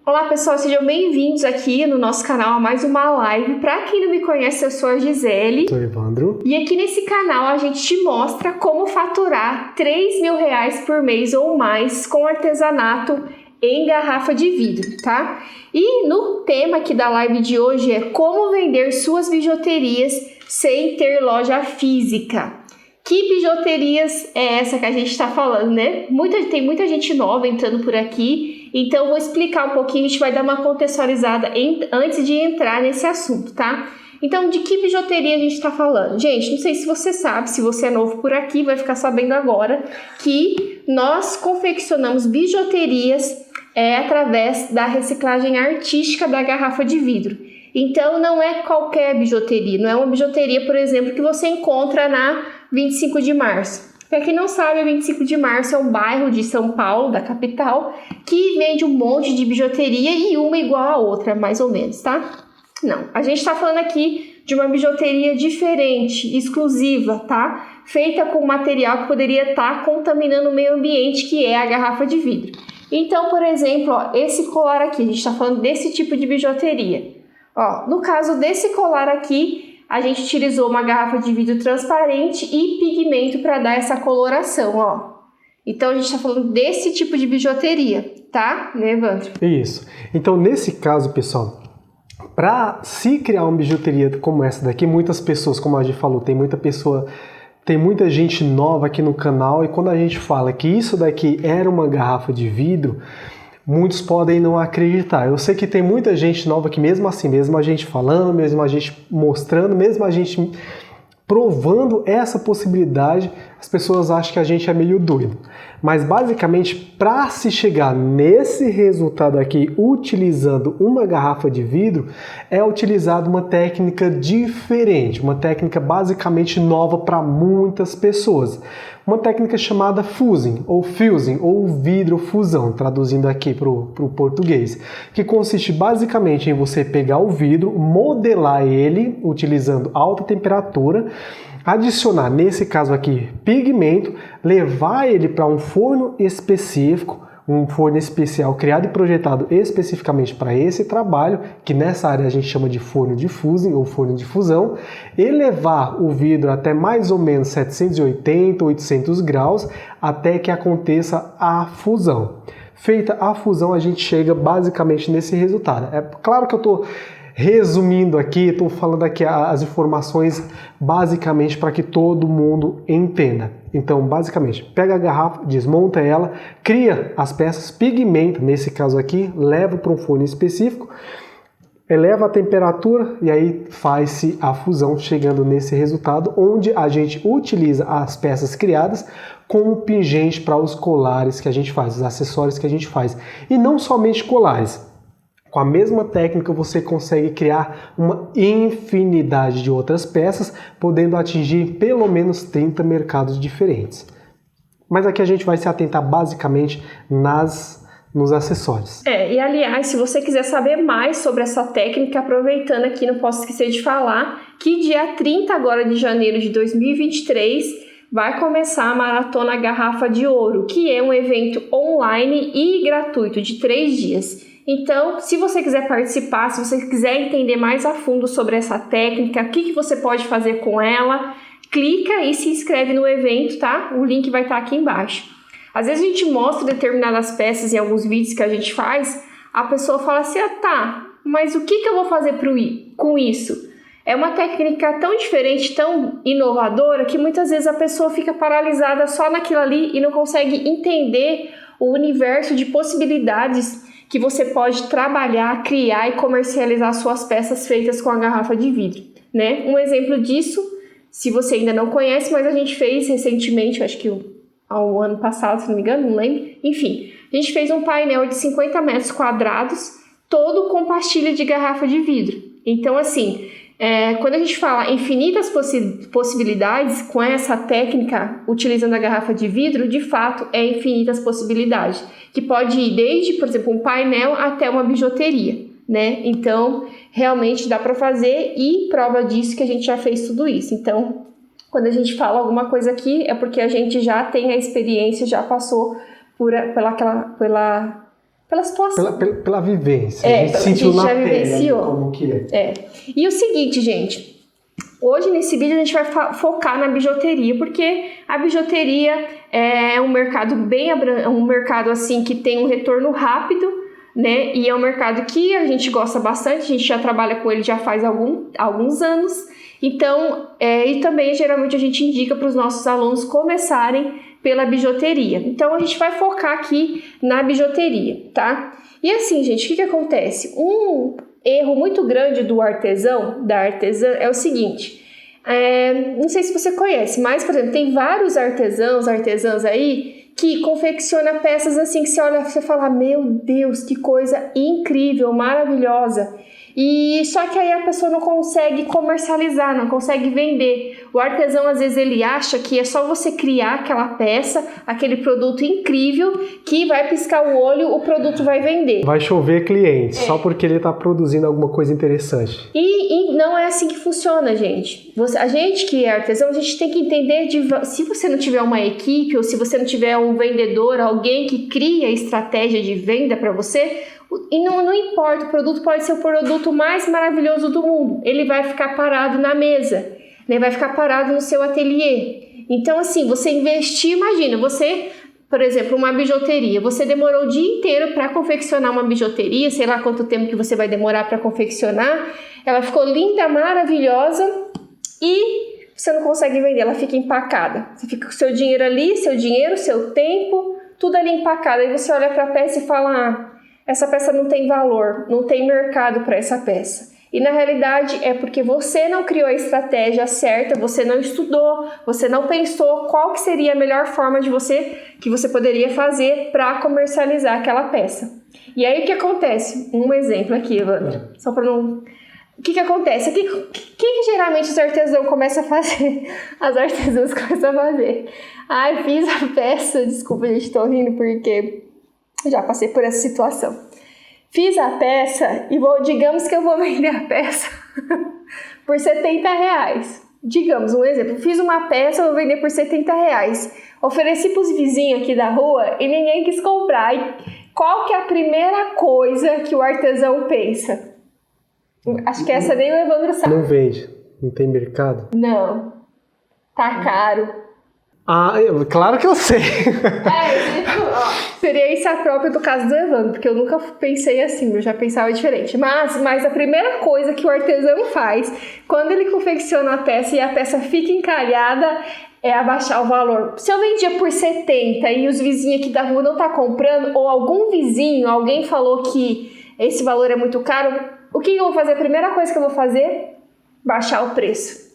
Olá pessoal, sejam bem-vindos aqui no nosso canal a mais uma live. Para quem não me conhece, eu sou a Gisele. Sou o Evandro. E aqui nesse canal a gente te mostra como faturar R$3.000 por mês ou mais com artesanato em garrafa de vidro, tá? E no tema aqui da live de hoje é como vender suas bijuterias sem ter loja física. Que bijuterias é essa que a gente está falando, né? Tem muita gente nova entrando por aqui, então eu vou explicar um pouquinho, a gente vai dar uma contextualizada antes de entrar nesse assunto, tá? Então, de que bijuteria a gente está falando? Gente, não sei se você sabe, se você é novo por aqui, vai ficar sabendo agora que nós confeccionamos bijuterias através da reciclagem artística da garrafa de vidro. Então, não é qualquer bijuteria, não é uma bijuteria, por exemplo, que você encontra na 25 de março. Para quem não sabe, a 25 de março é um bairro de São Paulo, da capital, que vende um monte de bijuteria e uma igual a outra, mais ou menos, tá? Não, a gente está falando aqui de uma bijuteria diferente, exclusiva, tá? Feita com material que poderia estar contaminando o meio ambiente, que é a garrafa de vidro. Então, por exemplo, ó, esse colar aqui, a gente está falando desse tipo de bijuteria. Ó, no caso desse colar aqui, a gente utilizou uma garrafa de vidro transparente e pigmento para dar essa coloração, ó. Então, a gente está falando desse tipo de bijuteria, tá? Né, Evandro? Isso. Então, nesse caso, pessoal, para se criar uma bijuteria como essa daqui, muitas pessoas, como a gente falou, tem muita gente nova aqui no canal, e quando a gente fala que isso daqui era uma garrafa de vidro, muitos podem não acreditar. Eu sei que tem muita gente nova que mesmo assim, mesmo a gente falando, mesmo a gente mostrando, mesmo a gente provando essa possibilidade, as pessoas acham que a gente é meio doido. Mas basicamente, para se chegar nesse resultado aqui, utilizando uma garrafa de vidro, é utilizada uma técnica diferente, uma técnica basicamente nova para muitas pessoas. Uma técnica chamada fusing, ou vidro fusão, traduzindo aqui para o português, que consiste basicamente em você pegar o vidro, modelar ele utilizando alta temperatura, adicionar, nesse caso aqui, pigmento, levar ele para um forno específico, um forno especial criado e projetado especificamente para esse trabalho, que nessa área a gente chama de forno de fusing ou forno de fusão, e levar o vidro até mais ou menos 780, 800 graus, até que aconteça a fusão. Feita a fusão, a gente chega basicamente nesse resultado. É claro que eu estou resumindo aqui, estou falando aqui as informações basicamente para que todo mundo entenda. Então, basicamente, pega a garrafa, desmonta ela, cria as peças, pigmenta, nesse caso aqui, leva para um forno específico, eleva a temperatura e aí faz-se a fusão, chegando nesse resultado, onde a gente utiliza as peças criadas como pingente para os colares que a gente faz, os acessórios que a gente faz. E não somente colares. Com a mesma técnica você consegue criar uma infinidade de outras peças, podendo atingir pelo menos 30 mercados diferentes. Mas aqui a gente vai se atentar basicamente nos acessórios. E aliás, se você quiser saber mais sobre essa técnica, aproveitando aqui, não posso esquecer de falar que dia 30 agora de janeiro de 2023 vai começar a Maratona Garrafa de Ouro, que é um evento online e gratuito de 3 dias. Então, se você quiser participar, se você quiser entender mais a fundo sobre essa técnica, o que você pode fazer com ela, clica e se inscreve no evento, tá? O link vai estar aqui embaixo. Às vezes a gente mostra determinadas peças em alguns vídeos que a gente faz, a pessoa fala assim, tá, mas o que eu vou fazer com isso? É uma técnica tão diferente, tão inovadora, que muitas vezes a pessoa fica paralisada só naquilo ali e não consegue entender o universo de possibilidades que você pode trabalhar, criar e comercializar suas peças feitas com a garrafa de vidro, né? Um exemplo disso, se você ainda não conhece, mas a gente fez recentemente, acho que ao ano passado, se não me engano, não lembro. Enfim, a gente fez um painel de 50 metros quadrados, todo com pastilha de garrafa de vidro. Então, assim, quando a gente fala infinitas possibilidades com essa técnica, utilizando a garrafa de vidro, de fato é infinitas possibilidades, que pode ir desde, por exemplo, um painel até uma bijuteria, né? Então, realmente dá para fazer, e prova disso que a gente já fez tudo isso. Então, quando a gente fala alguma coisa aqui, é porque a gente já tem a experiência, já passou pela pela situação. Pela vivência. A gente sentiu já na pele vivenciou. como que é. E o seguinte, gente, hoje nesse vídeo a gente vai focar na bijuteria, porque a bijuteria é um mercado um mercado assim que tem um retorno rápido, né? E é um mercado que a gente gosta bastante, a gente já trabalha com ele já faz alguns anos. Então, e também geralmente a gente indica para os nossos alunos começarem pela bijuteria. Então, a gente vai focar aqui na bijuteria, tá? E assim, gente, o que acontece? Um erro muito grande do artesão, da artesã, é o seguinte, não sei se você conhece, mas, por exemplo, tem vários artesãs aí que confecciona peças assim que você olha e você fala, meu Deus, que coisa incrível, maravilhosa. E só que aí a pessoa não consegue comercializar, não consegue vender. O artesão, às vezes, ele acha que é só você criar aquela peça, aquele produto incrível, que vai piscar o olho, o produto vai vender. Vai chover clientes, só porque ele está produzindo alguma coisa interessante. E não é assim que funciona, gente. A gente que é artesão, a gente tem que entender, se você não tiver uma equipe, ou se você não tiver um vendedor, alguém que cria estratégia de venda para você, e não importa, o produto pode ser o produto mais maravilhoso do mundo, ele vai ficar parado na mesa, né? Vai ficar parado no seu ateliê. Então, assim, você investir, imagina, você, por exemplo, uma bijuteria, você demorou o dia inteiro para confeccionar uma bijuteria, sei lá quanto tempo que você vai demorar para confeccionar, ela ficou linda, maravilhosa e você não consegue vender, ela fica empacada. Você fica com o seu dinheiro ali, seu tempo, tudo ali empacado. Aí você olha para a peça e fala, essa peça não tem valor, não tem mercado para essa peça. E na realidade é porque você não criou a estratégia certa, você não estudou, você não pensou qual que seria a melhor forma que você poderia fazer para comercializar aquela peça. E aí o que acontece? Um exemplo aqui, Evandro, só para não... O que acontece? O que geralmente os artesãos começam a fazer? As artesãs começam a fazer. Fiz a peça, desculpa, gente, tô rindo porque... já passei por essa situação. Fiz a peça e digamos que eu vou vender a peça por R$70. Digamos, um exemplo. Fiz uma peça, eu vou vender por R$70. Ofereci para os vizinhos aqui da rua e ninguém quis comprar. E qual que é a primeira coisa que o artesão pensa? Acho que essa nem o Evandro sabe. Não vende? Não tem mercado? Não. Tá caro. Claro que eu sei. Seria isso a própria do caso do Evandro, porque eu nunca pensei assim, eu já pensava diferente. Mas a primeira coisa que o artesão faz, quando ele confecciona a peça e a peça fica encalhada, é abaixar o valor. Se eu vendia por 70 e os vizinhos aqui da rua não tá comprando, ou alguém falou que esse valor é muito caro, o que eu vou fazer? A primeira coisa que eu vou fazer? Baixar o preço.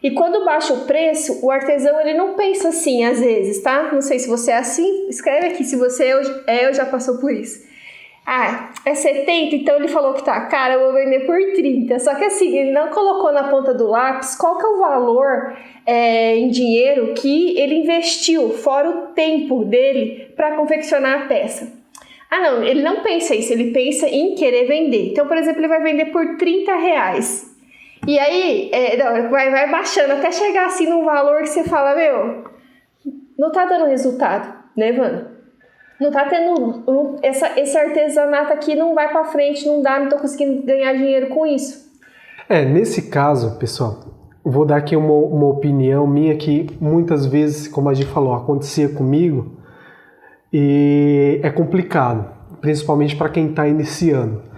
E quando baixa o preço, o artesão ele não pensa assim às vezes, tá? Não sei se você é assim, escreve aqui se você eu já passou por isso. É 70, então ele falou que tá caro, eu vou vender por 30. Só que assim, ele não colocou na ponta do lápis qual que é o valor em dinheiro que ele investiu, fora o tempo dele para confeccionar a peça. Não, ele não pensa isso, ele pensa em querer vender. Então, por exemplo, ele vai vender por R$30. E aí, vai baixando até chegar assim num valor que você fala, não tá dando resultado, né, Evandro? Não tá tendo, esse artesanato aqui não vai pra frente, não tô conseguindo ganhar dinheiro com isso. Nesse caso, pessoal, vou dar aqui uma opinião minha que muitas vezes, como a gente falou, acontecia comigo e é complicado, principalmente para quem está iniciando.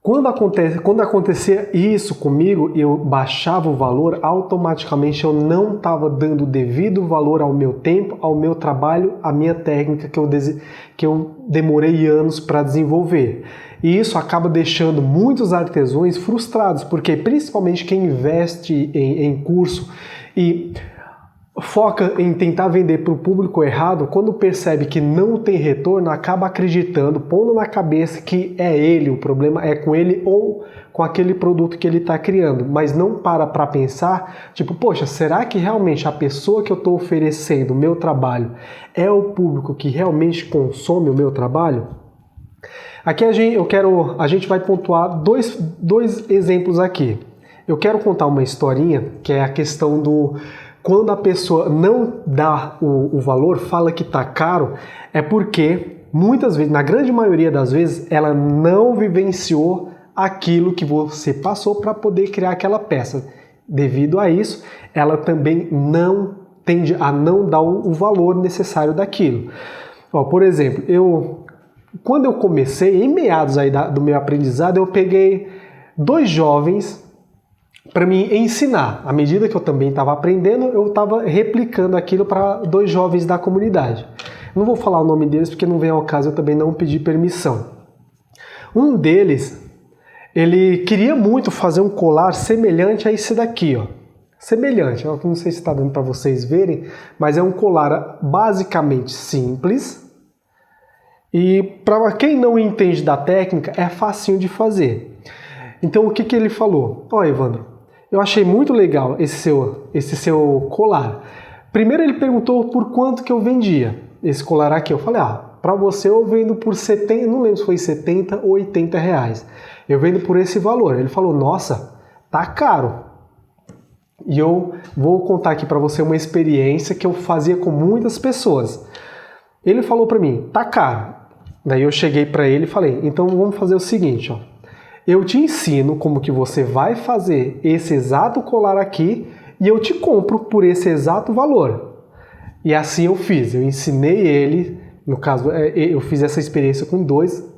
Quando acontecia isso comigo, eu baixava o valor, automaticamente eu não estava dando o devido valor ao meu tempo, ao meu trabalho, à minha técnica que eu demorei anos para desenvolver. E isso acaba deixando muitos artesãos frustrados, porque principalmente quem investe em curso e foca em tentar vender para o público errado, quando percebe que não tem retorno, acaba acreditando, pondo na cabeça que é ele, o problema é com ele ou com aquele produto que ele está criando, mas não para pensar, tipo, poxa, será que realmente a pessoa que eu estou oferecendo o meu trabalho é o público que realmente consome o meu trabalho? Aqui a gente vai pontuar dois exemplos aqui. Eu quero contar uma historinha, que é a questão do... Quando a pessoa não dá o valor, fala que está caro, é porque muitas vezes, na grande maioria das vezes, ela não vivenciou aquilo que você passou para poder criar aquela peça. Devido a isso, ela também não tende a não dar o valor necessário daquilo. Ó, por exemplo, quando eu comecei, em meados aí do meu aprendizado, eu peguei 2 jovens para me ensinar. À medida que eu também estava aprendendo, eu estava replicando aquilo para 2 jovens da comunidade. Não vou falar o nome deles porque não vem ao caso, eu também não pedi permissão. Um deles, ele queria muito fazer um colar semelhante a esse daqui, ó. Semelhante, eu não sei se está dando para vocês verem, mas é um colar basicamente simples. E para quem não entende da técnica, é facinho de fazer. Então o que ele falou? Ó, Evandro, eu achei muito legal esse seu colar. Primeiro ele perguntou por quanto que eu vendia esse colar aqui. Eu falei, para você eu vendo por 70, não lembro se foi 70 ou 80 reais. Eu vendo por esse valor. Ele falou, nossa, tá caro. E eu vou contar aqui para você uma experiência que eu fazia com muitas pessoas. Ele falou para mim, tá caro. Daí eu cheguei para ele e falei, então vamos fazer o seguinte, ó. Eu te ensino como que você vai fazer esse exato colar aqui e eu te compro por esse exato valor. E assim eu fiz, eu ensinei ele, no caso, eu fiz essa experiência com 2,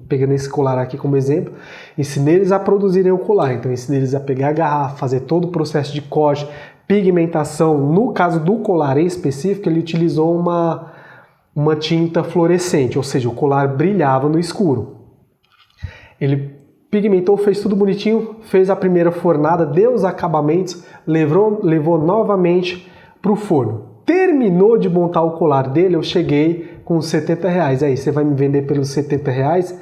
pegando esse colar aqui como exemplo, ensinei eles a produzirem o colar, então ensinei eles a pegar a garrafa, fazer todo o processo de corte, pigmentação. No caso do colar em específico, ele utilizou uma tinta fluorescente, ou seja, o colar brilhava no escuro. Ele pigmentou, fez tudo bonitinho, fez a primeira fornada, deu os acabamentos, levou novamente para o forno. Terminou de montar o colar dele, eu cheguei com 70 reais. Aí, você vai me vender pelos 70 reais?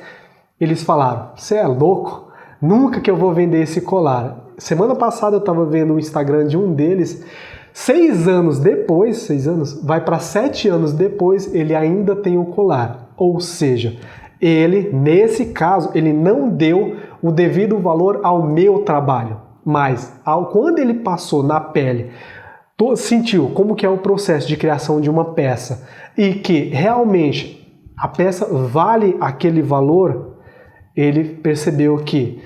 Eles falaram, você é louco? Nunca que eu vou vender esse colar. Semana passada eu estava vendo o Instagram de um deles, 6 anos depois, 6 anos, vai para 7 anos depois, ele ainda tem o colar. Ou seja, ele, nesse caso, ele não deu o devido valor ao meu trabalho. Mas, quando ele passou na pele, sentiu como que é o processo de criação de uma peça e que realmente a peça vale aquele valor, ele percebeu que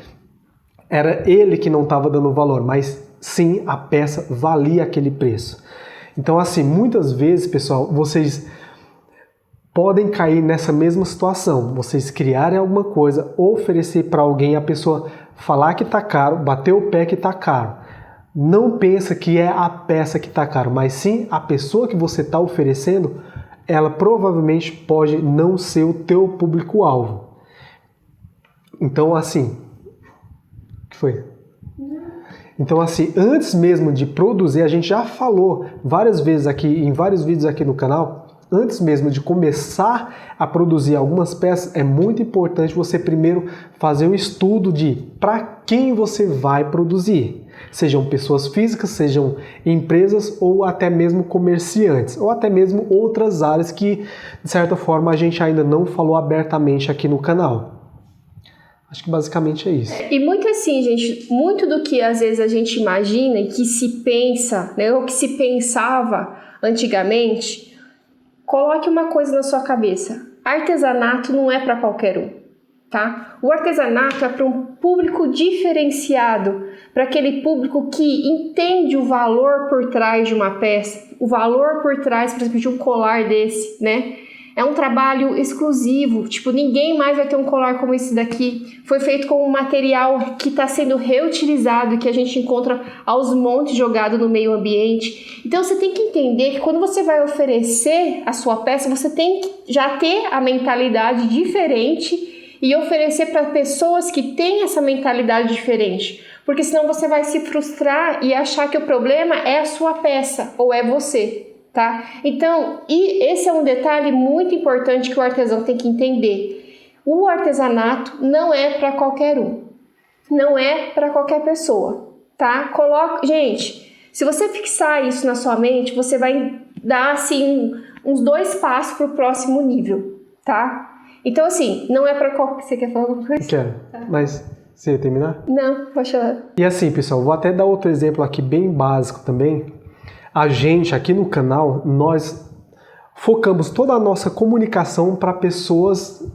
era ele que não estava dando valor, mas sim a peça valia aquele preço. Então assim, muitas vezes, pessoal, vocês podem cair nessa mesma situação, vocês criarem alguma coisa, oferecer para alguém, a pessoa falar que está caro, bater o pé que está caro. Não pensa que é a peça que está caro, mas sim a pessoa que você está oferecendo, ela provavelmente pode não ser o teu público-alvo. Então assim, o que foi? Então assim, antes mesmo de produzir, a gente já falou várias vezes aqui, em vários vídeos aqui no canal, antes mesmo de começar a produzir algumas peças, é muito importante você primeiro fazer um estudo de para quem você vai produzir. Sejam pessoas físicas, sejam empresas ou até mesmo comerciantes, ou até mesmo outras áreas que, de certa forma, a gente ainda não falou abertamente aqui no canal. Acho que basicamente é isso. E muito assim, gente, muito do que às vezes a gente imagina e que se pensa, né, ou que se pensava antigamente, coloque uma coisa na sua cabeça. Artesanato não é para qualquer um, tá? O artesanato é para um público diferenciado, para aquele público que entende o valor por trás de uma peça, o valor por trás, por exemplo, de um colar desse, né? É um trabalho exclusivo, tipo, ninguém mais vai ter um colar como esse daqui. Foi feito com um material que está sendo reutilizado, que a gente encontra aos montes jogado no meio ambiente. Então você tem que entender que quando você vai oferecer a sua peça, você tem que já ter a mentalidade diferente e oferecer para pessoas que têm essa mentalidade diferente. Porque senão você vai se frustrar e achar que o problema é a sua peça ou é você. Tá? Então, e esse é um detalhe muito importante que o artesão tem que entender. O artesanato não é para qualquer um, não é para qualquer pessoa, tá? Gente, se você fixar isso na sua mente, você vai dar assim uns 2 passos para o próximo nível, tá? Então, assim, não é para qualquer. Você quer falar alguma coisa? Quero, tá. Mas você ia terminar? Não, pode falar. E assim, pessoal, vou até dar outro exemplo aqui bem básico também. A gente aqui no canal, nós focamos toda a nossa comunicação para pessoas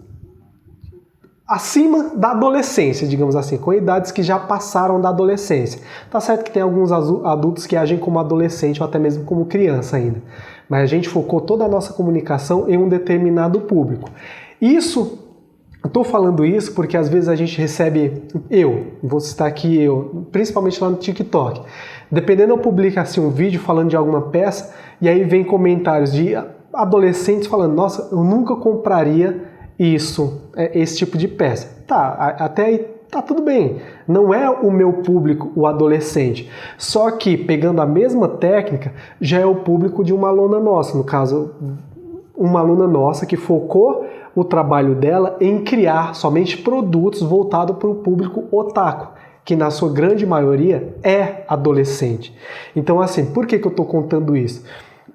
acima da adolescência, digamos assim, com idades que já passaram da adolescência. Tá certo que tem alguns adultos que agem como adolescente ou até mesmo como criança ainda, mas a gente focou toda a nossa comunicação em um determinado público. Isso, eu tô falando isso porque às vezes a gente recebe, vou citar aqui principalmente lá no TikTok, dependendo eu publico assim um vídeo falando de alguma peça e aí vem comentários de adolescentes falando, nossa, eu nunca compraria esse tipo de peça. Tá, até aí tá tudo bem. Não é o meu público, o adolescente. Só que, pegando a mesma técnica, já é o público de uma aluna nossa. No caso, uma aluna nossa que focou o trabalho dela em criar somente produtos voltados para o público otaku, que na sua grande maioria é adolescente. Então, assim, por que eu estou contando isso?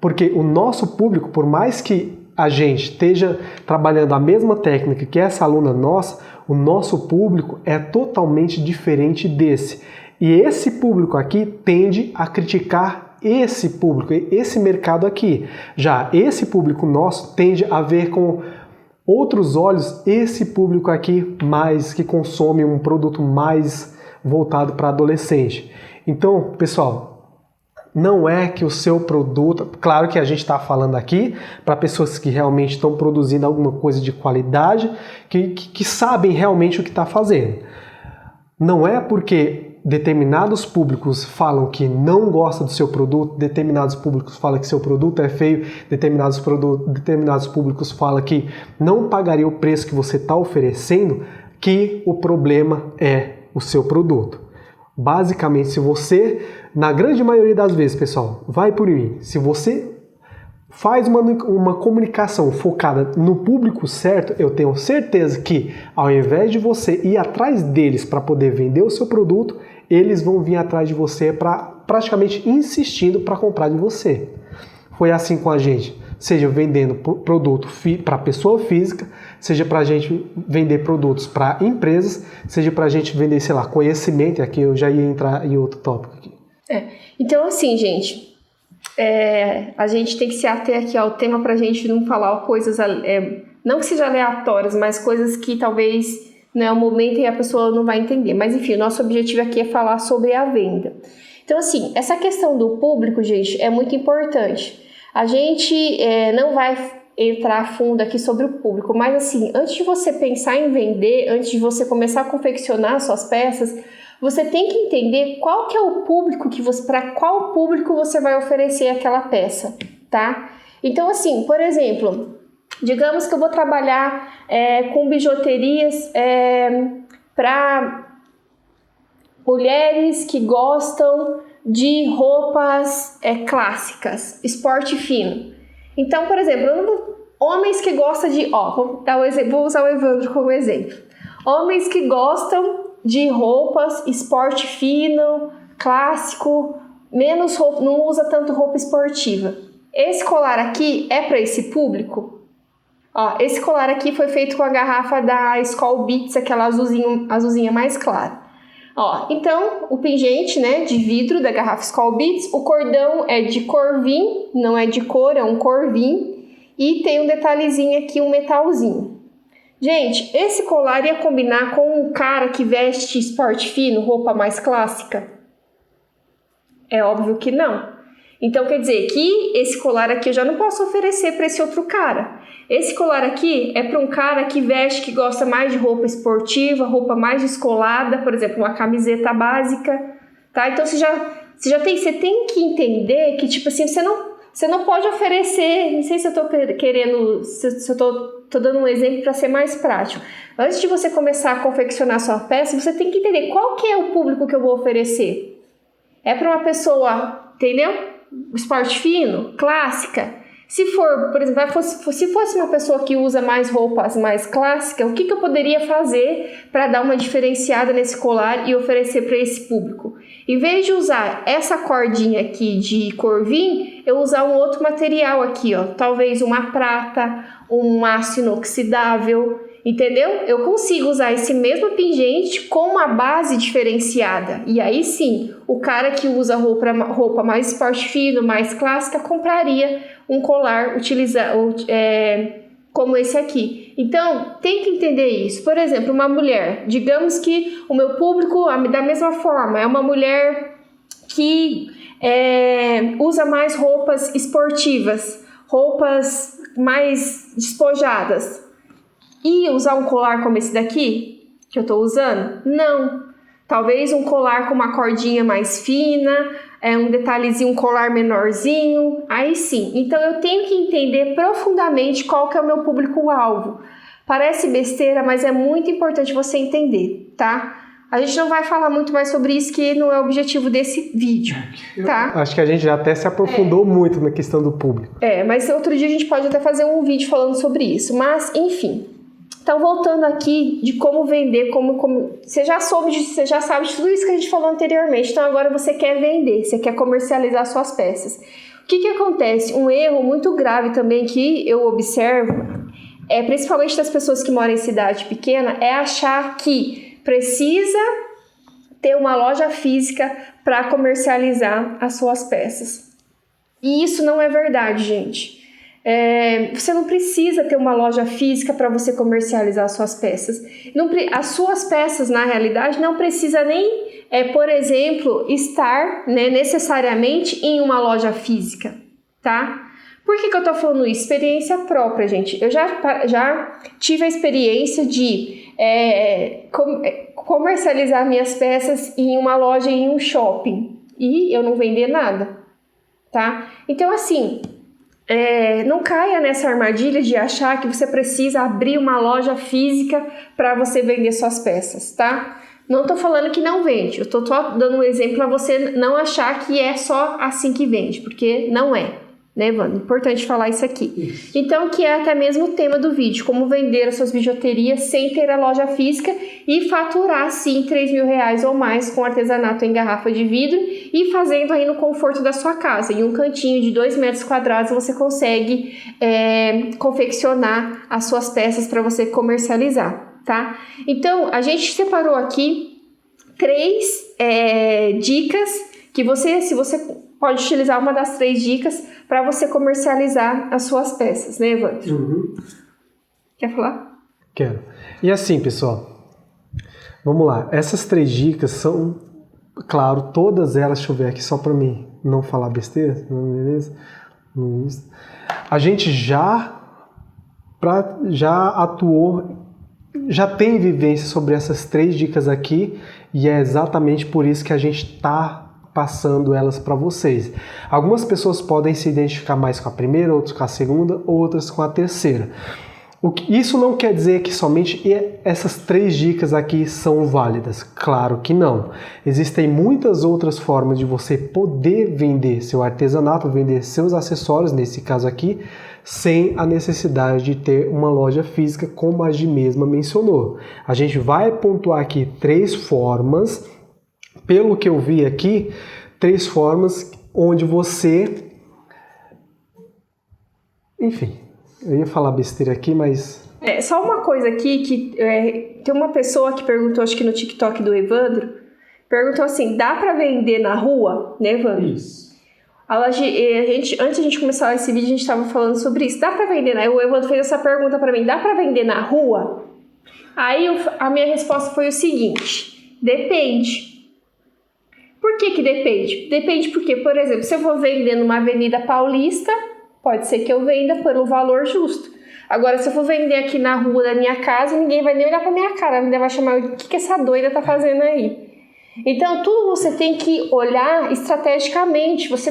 Porque o nosso público, por mais que a gente esteja trabalhando a mesma técnica que essa aluna nossa, o nosso público é totalmente diferente desse. E esse público aqui tende a criticar esse público, esse mercado aqui. Já esse público nosso tende a ver com outros olhos esse público aqui mais que consome um produto mais voltado para adolescente. Então, pessoal, não é que o seu produto... Claro que a gente está falando aqui para pessoas que realmente estão produzindo alguma coisa de qualidade, que sabem realmente o que está fazendo. Não é porque determinados públicos falam que não gostam do seu produto, determinados públicos falam que seu produto é feio, determinados públicos falam que não pagaria o preço que você está oferecendo, que o problema é o seu produto. Basicamente, se você, na grande maioria das vezes, pessoal, vai por mim, se você faz uma comunicação focada no público certo, eu tenho certeza que ao invés de você ir atrás deles para poder vender o seu produto, eles vão vir atrás de você praticamente insistindo para comprar de você. Foi assim com a gente, seja vendendo produto para pessoa física, seja para a gente vender produtos para empresas, seja para a gente vender, sei lá, conhecimento, e aqui eu já ia entrar em outro tópico aqui. Então assim, gente, a gente tem que se ater aqui ao tema para a gente não falar coisas, não que sejam aleatórias, mas coisas que talvez não é o momento e a pessoa não vai entender. Mas enfim, o nosso objetivo aqui é falar sobre a venda. Então assim, essa questão do público, gente, é muito importante. A gente não vai entrar a fundo aqui sobre o público, mas assim, antes de você pensar em vender, antes de você começar a confeccionar suas peças, você tem que entender qual que é o público para qual público você vai oferecer aquela peça, tá? Então assim, por exemplo, digamos que eu vou trabalhar com bijuterias para mulheres que gostam de roupas clássicas, esporte fino. Então, por exemplo, homens que gostam de... vou usar o Evandro como exemplo. Homens que gostam de roupas esporte fino, clássico, menos roupa, não usa tanto roupa esportiva. Esse colar aqui é para esse público? Esse colar aqui foi feito com a garrafa da Skol Beats, aquela azulzinha mais clara. Então, o pingente, né, de vidro da garrafa Skol Beats, o cordão é de corvim, não é de cor, é um corvim, e tem um detalhezinho aqui, um metalzinho. Gente, esse colar ia combinar com um cara que veste esporte fino, roupa mais clássica? É óbvio que não. Então, quer dizer que esse colar aqui eu já não posso oferecer para esse outro cara. Esse colar aqui é para um cara que veste, que gosta mais de roupa esportiva, roupa mais descolada, por exemplo, uma camiseta básica, tá? Então, você tem que entender que, tipo assim, você não pode oferecer, não sei se eu tô querendo, se eu tô dando um exemplo para ser mais prático. Antes de você começar a confeccionar sua peça, você tem que entender qual que é o público que eu vou oferecer. É para uma pessoa, entendeu? Esporte fino, clássica. Se for, por exemplo, se fosse uma pessoa que usa mais roupas mais clássicas, o que eu poderia fazer para dar uma diferenciada nesse colar e oferecer para esse público? Em vez de usar essa cordinha aqui de corvim, eu usar um outro material aqui, talvez uma prata, um aço inoxidável. Entendeu? Eu consigo usar esse mesmo pingente com uma base diferenciada. E aí sim, o cara que usa roupa mais esporte fino, mais clássica, compraria um colar como esse aqui. Então, tem que entender isso. Por exemplo, uma mulher, digamos que o meu público, da mesma forma, é uma mulher que usa mais roupas esportivas, roupas mais despojadas. E usar um colar como esse daqui, que eu tô usando? Não. Talvez um colar com uma cordinha mais fina, um detalhezinho, um colar menorzinho, aí sim. Então eu tenho que entender profundamente qual que é o meu público-alvo. Parece besteira, mas é muito importante você entender, tá? A gente não vai falar muito mais sobre isso, que não é o objetivo desse vídeo, tá? Acho que a gente já até se aprofundou muito na questão do público. Mas outro dia a gente pode até fazer um vídeo falando sobre isso, mas enfim. Então, voltando aqui de como vender, você já sabe de tudo isso que a gente falou anteriormente. Então, agora você quer vender, você quer comercializar suas peças. O que acontece? Um erro muito grave também que eu observo, principalmente das pessoas que moram em cidade pequena, é achar que precisa ter uma loja física para comercializar as suas peças. E isso não é verdade, gente. Você não precisa ter uma loja física para você comercializar as suas peças. As suas peças, na realidade, não precisa nem, por exemplo, estar, né, necessariamente em uma loja física, tá? Por que eu estou falando isso? Experiência própria, gente. Eu já tive a experiência de comercializar minhas peças em uma loja, em um shopping, e eu não vender nada, tá? Então, assim... não caia nessa armadilha de achar que você precisa abrir uma loja física para você vender suas peças, tá? Não tô falando que não vende, eu tô dando um exemplo para você não achar que é só assim que vende, porque não é, né, Wanda? Importante falar isso aqui. Isso. Então, que é até mesmo o tema do vídeo, como vender as suas bijuterias sem ter a loja física e faturar, sim, R$3.000 ou mais com artesanato em garrafa de vidro e fazendo aí no conforto da sua casa. Em um cantinho de 2 metros quadrados você consegue confeccionar as suas peças para você comercializar, tá? Então, a gente separou aqui 3 dicas que se você pode utilizar uma das 3 dicas para você comercializar as suas peças, né, Evandro? Uhum. Quer falar? Quero. E assim, pessoal, vamos lá. Essas 3 dicas são, claro, todas elas, deixa eu ver aqui só para mim não falar besteira, beleza? A gente já atuou, já tem vivência sobre essas 3 dicas aqui e é exatamente por isso que a gente está passando elas para vocês. Algumas pessoas podem se identificar mais com a primeira, outras com a segunda, outras com a terceira. Isso não quer dizer que somente essas 3 dicas aqui são válidas. Claro que não. Existem muitas outras formas de você poder vender seu artesanato, vender seus acessórios, nesse caso aqui, sem a necessidade de ter uma loja física, como a Gi mesma mencionou. A gente vai pontuar aqui 3 formas. Pelo que eu vi aqui, 3 formas onde você... Enfim, eu ia falar besteira aqui, mas... Só uma coisa aqui, que tem uma pessoa que perguntou, acho que no TikTok do Evandro, perguntou assim, dá para vender na rua, né, Evandro? Isso. Antes de a gente começar esse vídeo, a gente estava falando sobre isso. Dá para vender, né? O Evandro fez essa pergunta para mim, dá para vender na rua? Aí a minha resposta foi o seguinte, depende. Por que depende? Depende porque, por exemplo, se eu vou vender numa avenida paulista, pode ser que eu venda por um valor justo. Agora, se eu for vender aqui na rua da minha casa, ninguém vai nem olhar pra minha cara, ainda vai chamar o que essa doida tá fazendo aí. Então, tudo você tem que olhar estrategicamente. Você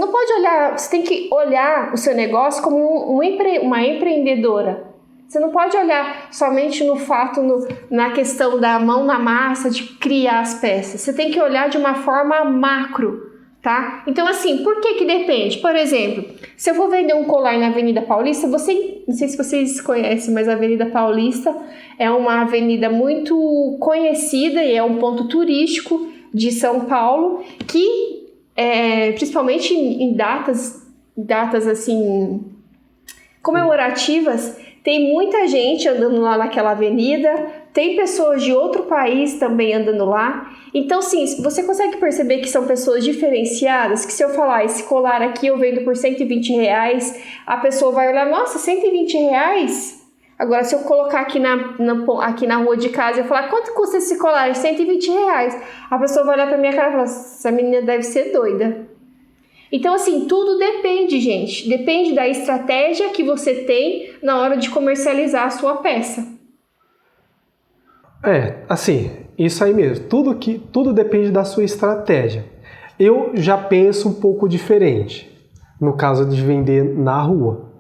não pode olhar, você tem que olhar o seu negócio como uma empreendedora. Você não pode olhar somente no fato, na questão da mão na massa, de criar as peças. Você tem que olhar de uma forma macro, tá? Então, assim, por que depende? Por exemplo, se eu vou vender um colar na Avenida Paulista, não sei se vocês conhecem, mas a Avenida Paulista é uma avenida muito conhecida e é um ponto turístico de São Paulo, que, principalmente em datas assim, comemorativas, tem muita gente andando lá naquela avenida, tem pessoas de outro país também andando lá. Então, sim, você consegue perceber que são pessoas diferenciadas, que se eu falar, esse colar aqui eu vendo por R$120, a pessoa vai olhar, nossa, R$120? Agora, se eu colocar aqui na rua de casa e falar, quanto custa esse colar? R$120. A pessoa vai olhar pra minha cara e falar, essa menina deve ser doida. Então, assim, tudo depende, gente. Depende da estratégia que você tem na hora de comercializar a sua peça. Assim, isso aí mesmo. Tudo depende da sua estratégia. Eu já penso um pouco diferente no caso de vender na rua.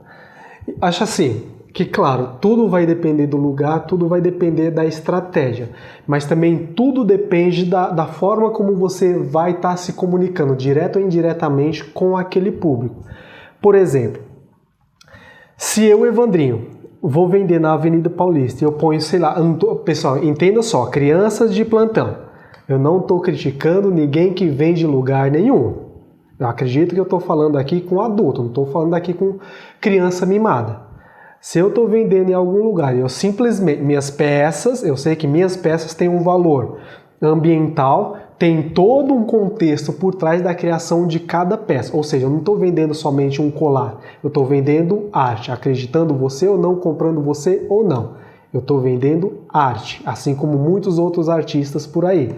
Acho assim, que claro, tudo vai depender do lugar, tudo vai depender da estratégia, mas também tudo depende da forma como você vai estar se comunicando, direto ou indiretamente, com aquele público. Por exemplo, se eu, Evandrinho, vou vender na Avenida Paulista e eu ponho, sei lá, pessoal, entenda só, crianças de plantão, eu não estou criticando ninguém que vem de lugar nenhum. Eu acredito que eu estou falando aqui com adulto, não estou falando aqui com criança mimada. Se eu estou vendendo em algum lugar e eu simplesmente, eu sei que minhas peças têm um valor ambiental, tem todo um contexto por trás da criação de cada peça. Ou seja, eu não estou vendendo somente um colar, eu estou vendendo arte, acreditando você ou não, comprando você ou não. Eu estou vendendo arte, assim como muitos outros artistas por aí.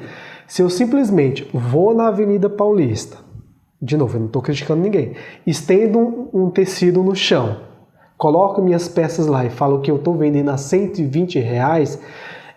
Se eu simplesmente vou na Avenida Paulista, de novo, eu não estou criticando ninguém, estendo um tecido no chão, coloco minhas peças lá e falo que eu estou vendendo a R$120,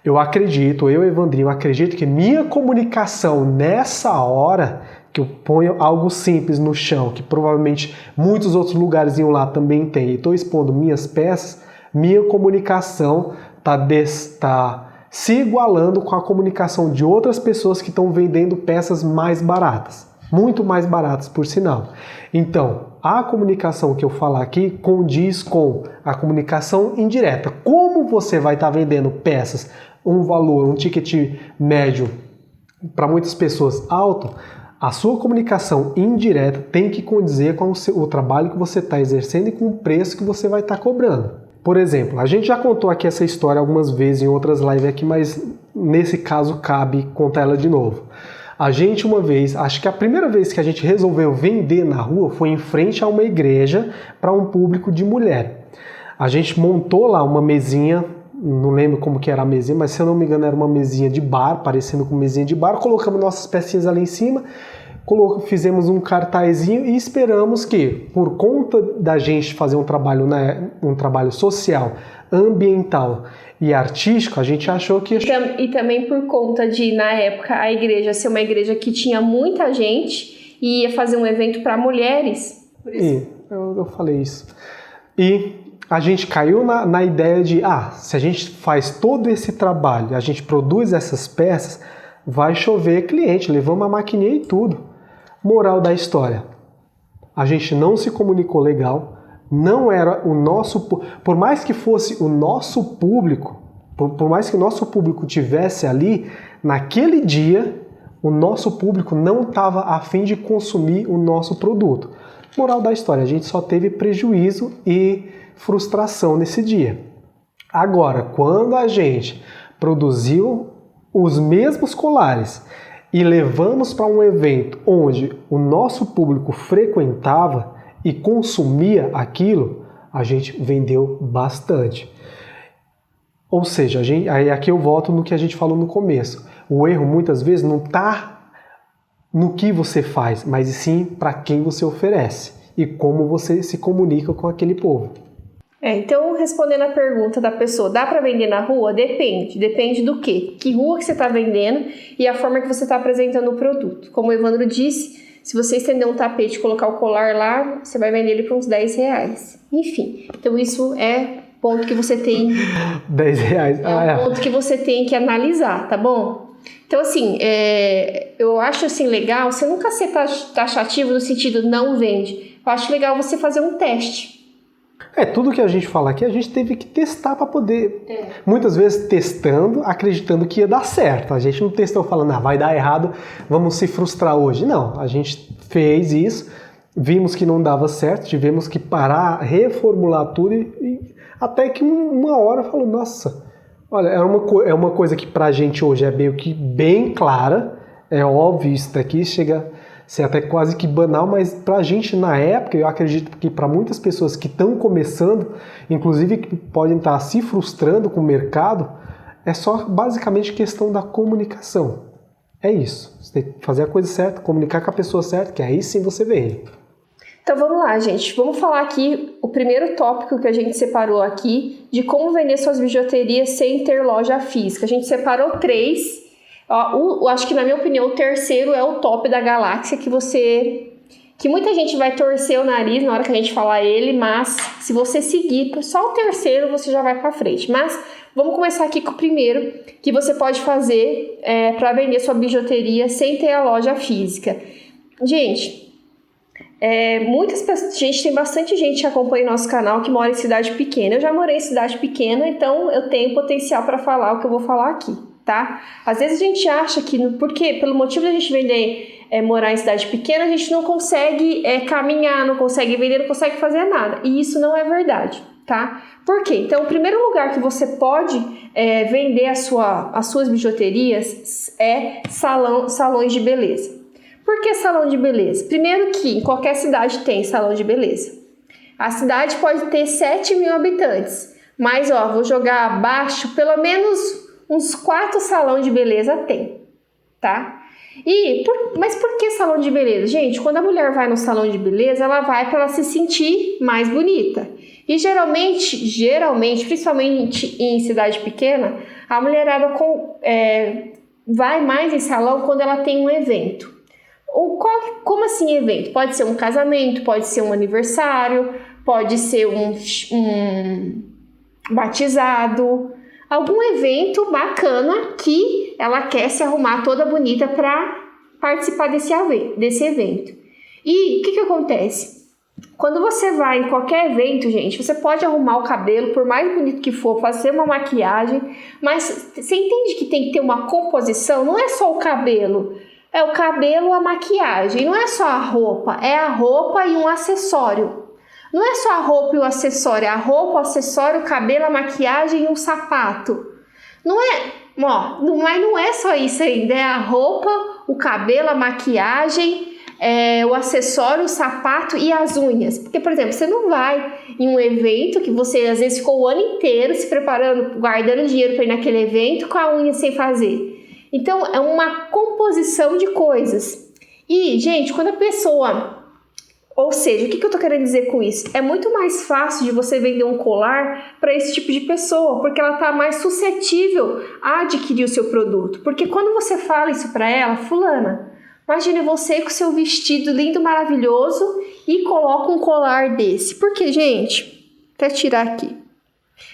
eu Evandrinho, acredito que minha comunicação nessa hora, que eu ponho algo simples no chão, que provavelmente muitos outros lugares iam lá também tem, e estou expondo minhas peças, minha comunicação está se igualando com a comunicação de outras pessoas que estão vendendo peças mais baratas. Muito mais baratas, por sinal. Então, a comunicação que eu falar aqui condiz com a comunicação indireta. Como você vai estar vendendo peças, um valor, um ticket médio para muitas pessoas alto, a sua comunicação indireta tem que condizer com o trabalho que você está exercendo e com o preço que você vai estar cobrando. Por exemplo, a gente já contou aqui essa história algumas vezes em outras lives aqui, mas nesse caso cabe contar ela de novo. A gente uma vez, acho que a primeira vez que a gente resolveu vender na rua foi em frente a uma igreja para um público de mulher. A gente montou lá uma mesinha, não lembro como que era a mesinha, mas se eu não me engano era uma mesinha de bar, parecendo com mesinha de bar, colocamos nossas pecinhas ali em cima, fizemos um cartazinho e esperamos que, por conta da gente fazer um trabalho social, ambiental e artístico, a gente achou que... E também por conta de, na época, a igreja ser uma igreja que tinha muita gente e ia fazer um evento para mulheres. Por isso. Eu falei isso. E a gente caiu na ideia de, se a gente faz todo esse trabalho, a gente produz essas peças, vai chover cliente, levamos a maquininha e tudo. Moral da história, a gente não se comunicou legal, não era o nosso, por mais que fosse o nosso público, por mais que o nosso público tivesse ali, naquele dia, o nosso público não estava a fim de consumir o nosso produto. Moral da história, a gente só teve prejuízo e frustração nesse dia. Agora, quando a gente produziu os mesmos colares e levamos para um evento onde o nosso público frequentava e consumia aquilo, a gente vendeu bastante. Ou seja, aí aqui eu volto no que a gente falou no começo. O erro muitas vezes não está no que você faz, mas sim para quem você oferece e como você se comunica com aquele povo. Então, respondendo a pergunta da pessoa, dá para vender na rua? Depende. Depende do quê? Que rua que você está vendendo e a forma que você está apresentando o produto. Como o Evandro disse, se você estender um tapete e colocar o colar lá, você vai vender ele por uns R$10. Enfim, então isso é ponto que você tem... R$10. Ponto que você tem que analisar, tá bom? Então, assim, eu acho assim legal, você nunca ser taxativo no sentido não vende. Eu acho legal você fazer um teste. Tudo que a gente fala aqui, a gente teve que testar para poder... Muitas vezes testando, acreditando que ia dar certo. A gente não testou falando, vai dar errado, vamos se frustrar hoje. Não, a gente fez isso, vimos que não dava certo, tivemos que parar, reformular tudo e Até que uma hora eu falo, nossa, olha, é uma coisa que pra gente hoje é meio que bem clara, é óbvio, isso daqui chega a ser até quase que banal, mas pra gente na época, eu acredito que para muitas pessoas que estão começando, inclusive que podem estar se frustrando com o mercado, é só basicamente questão da comunicação. É isso, você tem que fazer a coisa certa, comunicar com a pessoa certa, que aí sim você vende. Então vamos lá, gente. Vamos falar aqui o primeiro tópico que a gente separou aqui de como vender suas bijuterias sem ter loja física. A gente separou 3. Acho que, na minha opinião, o terceiro é o top da galáxia, que muita gente vai torcer o nariz na hora que a gente falar ele, mas se você seguir só o terceiro, você já vai para frente. Mas vamos começar aqui com o primeiro, que você pode fazer para vender sua bijuteria sem ter a loja física. Gente, tem bastante gente que acompanha nosso canal que mora em cidade pequena. Eu já morei em cidade pequena, então eu tenho potencial para falar o que eu vou falar aqui, tá? Às vezes a gente acha que, porque pelo motivo da gente morar em cidade pequena, a gente não consegue caminhar, não consegue vender, não consegue fazer nada. E isso não é verdade, tá? Por quê? Então, o primeiro lugar que você pode vender as suas bijuterias é salões de beleza. Por que salão de beleza? Primeiro que em qualquer cidade tem salão de beleza. A cidade pode ter 7 mil habitantes, mas vou jogar abaixo, pelo menos uns 4 salões de beleza tem, tá? Mas por que salão de beleza? Gente, quando a mulher vai no salão de beleza, ela vai para ela se sentir mais bonita. E geralmente, principalmente em cidade pequena, a mulherada vai mais em salão quando ela tem um evento. Como assim evento? Pode ser um casamento, pode ser um aniversário, pode ser um batizado, algum evento bacana que ela quer se arrumar toda bonita para participar desse evento. E o que acontece? Quando você vai em qualquer evento, gente, você pode arrumar o cabelo, por mais bonito que for, fazer uma maquiagem, mas você entende que tem que ter uma composição? Não é só o cabelo. É o cabelo, a maquiagem, não é só a roupa, é a roupa e um acessório. Não é só a roupa e o acessório, é a roupa, o acessório, o cabelo, a maquiagem e um sapato. Não é só isso ainda, é a roupa, o cabelo, a maquiagem, o acessório, o sapato e as unhas. Porque, por exemplo, você não vai em um evento que você às vezes ficou o ano inteiro se preparando, guardando dinheiro para ir naquele evento com a unha sem fazer. Então, é uma composição de coisas. E, gente, quando a pessoa... Ou seja, o que eu tô querendo dizer com isso? É muito mais fácil de você vender um colar para esse tipo de pessoa, porque ela tá mais suscetível a adquirir o seu produto. Porque quando você fala isso para ela, fulana, imagine você com o seu vestido lindo, maravilhoso e coloca um colar desse. Por quê, gente? Até tirar aqui.